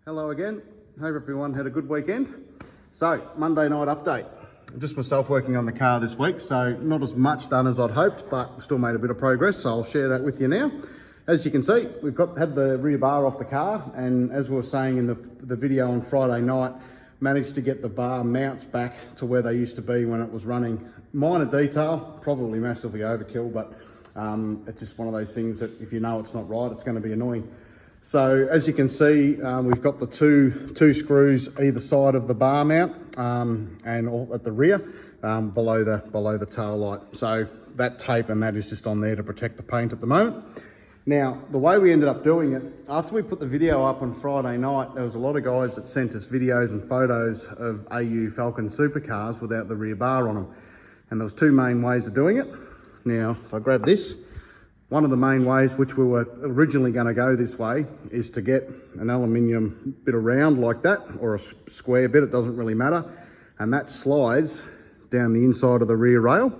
Hello again, hope everyone had a good weekend. So, Monday night update. Just myself working on the car this week, so not as much done as I'd hoped, but still made a bit of progress, so I'll share that with you now. As you can see, we've had the rear bar off the car, and as we were saying in the video on Friday night, managed to get the bar mounts back to where they used to be when it was running. Minor detail, probably massively overkill, but it's just one of those things that if you know it's not right, it's going to be annoying. So as you can see, we've got the two screws either side of the bar mount and all at the rear below the tail light. So that tape and that is just on there to protect the paint at the moment. Now, the way we ended up doing it, after we put the video up on Friday night, there was a lot of guys that sent us videos and photos of AU Falcon supercars without the rear bar on them. And there was two main ways of doing it. Now, if I grab this, one of the main ways, which we were originally going to go this way, is to get an aluminium bit of round like that, or a square bit, it doesn't really matter. And that slides down the inside of the rear rail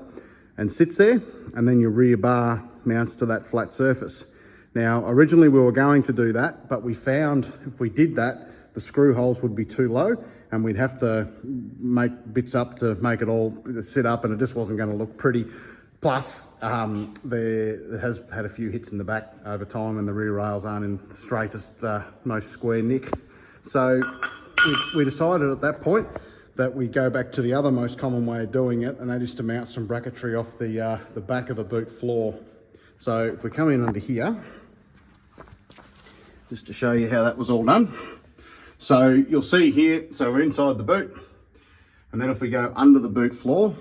and sits there, and then your rear bar mounts to that flat surface. Now, originally we were going to do that, but we found if we did that, the screw holes would be too low and we'd have to make bits up to make it all sit up, and it just wasn't going to look pretty. Plus, it has had a few hits in the back over time and the rear rails aren't in the straightest, most square nick. So we decided at that point that we go back to the other most common way of doing it, and that is to mount some bracketry off the back of the boot floor. So if we come in under here, just to show you how that was all done. So you'll see here, so we're inside the boot, and then if we go under the boot floor,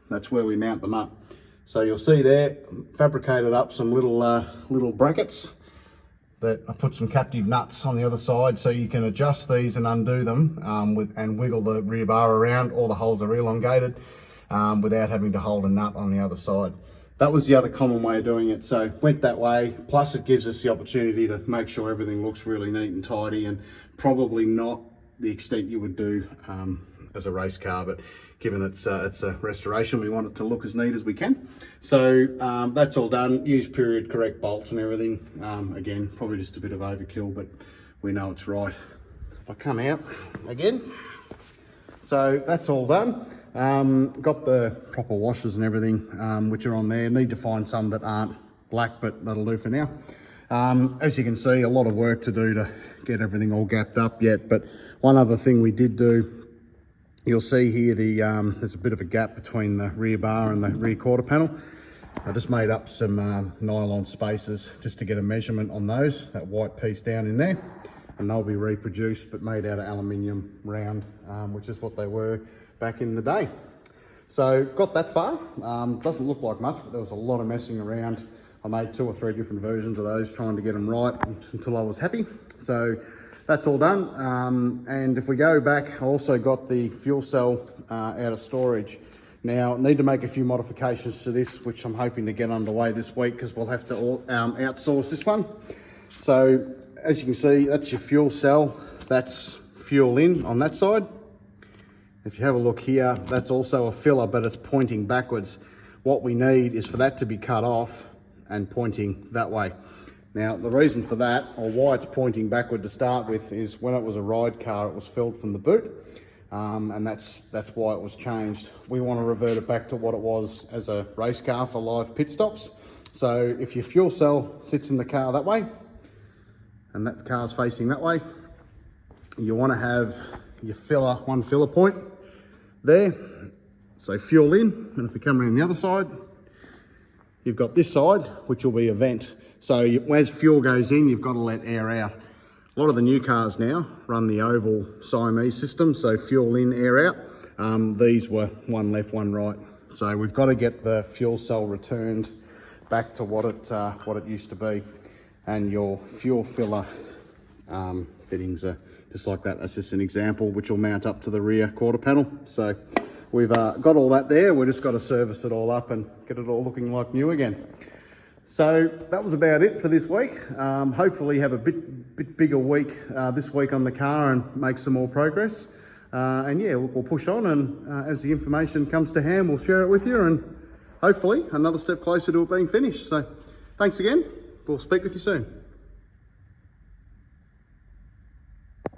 that's where we mount them up. So you'll see there, fabricated up some little brackets that I put some captive nuts on the other side, so you can adjust these and undo them and wiggle the rear bar around. All the holes are elongated without having to hold a nut on the other side. That was the other common way of doing it, so went that way. Plus it gives us the opportunity to make sure everything looks really neat and tidy, and probably not the extent you would do as a race car, but given it's a restoration, we want it to look as neat as we can. So that's all done. Use period correct bolts and everything. Again, probably just a bit of overkill, but we know it's right. So if I come out again, so that's all done. Got the proper washers and everything, which are on there. Need to find some that aren't black, but that'll do for now. As you can see, a lot of work to do to get everything all gapped up yet, but one other thing we did do, you'll see here there's a bit of a gap between the rear bar and the rear quarter panel. I just made up some nylon spacers just to get a measurement on those, that white piece down in there, and they'll be reproduced but made out of aluminium round, which is what they were back in the day. So got that far. Doesn't look like much, but there was a lot of messing around. I made 2 or 3 different versions of those, trying to get them right until I was happy. So that's all done. And if we go back, I also got the fuel cell out of storage. Now, need to make a few modifications to this, which I'm hoping to get underway this week, because we'll have to outsource this one. So as you can see, that's your fuel cell. That's fuel in on that side. If you have a look here, that's also a filler, but it's pointing backwards. What we need is for that to be cut off and pointing that way. Now, the reason for that, or why it's pointing backward to start with, is when it was a ride car, it was filled from the boot, and that's why it was changed. We want to revert it back to what it was as a race car for live pit stops. So if your fuel cell sits in the car that way, and that car's facing that way, you want to have your filler, one filler point there. So fuel in, and if we come around the other side, you've got this side, which will be a vent. So as fuel goes in, you've got to let air out. A lot of the new cars now run the oval Siamese system, so fuel in, air out. These were one left, one right. So we've got to get the fuel cell returned back to what it used to be. And your fuel filler fittings are just like that. That's just an example, which will mount up to the rear quarter panel. So we've got all that there. We've just got to service it all up and get it all looking like new again. So that was about it for this week. Hopefully have a bit bigger week this week on the car and make some more progress. And yeah, we'll push on, and as the information comes to hand, we'll share it with you, and hopefully another step closer to it being finished. So thanks again. We'll speak with you soon.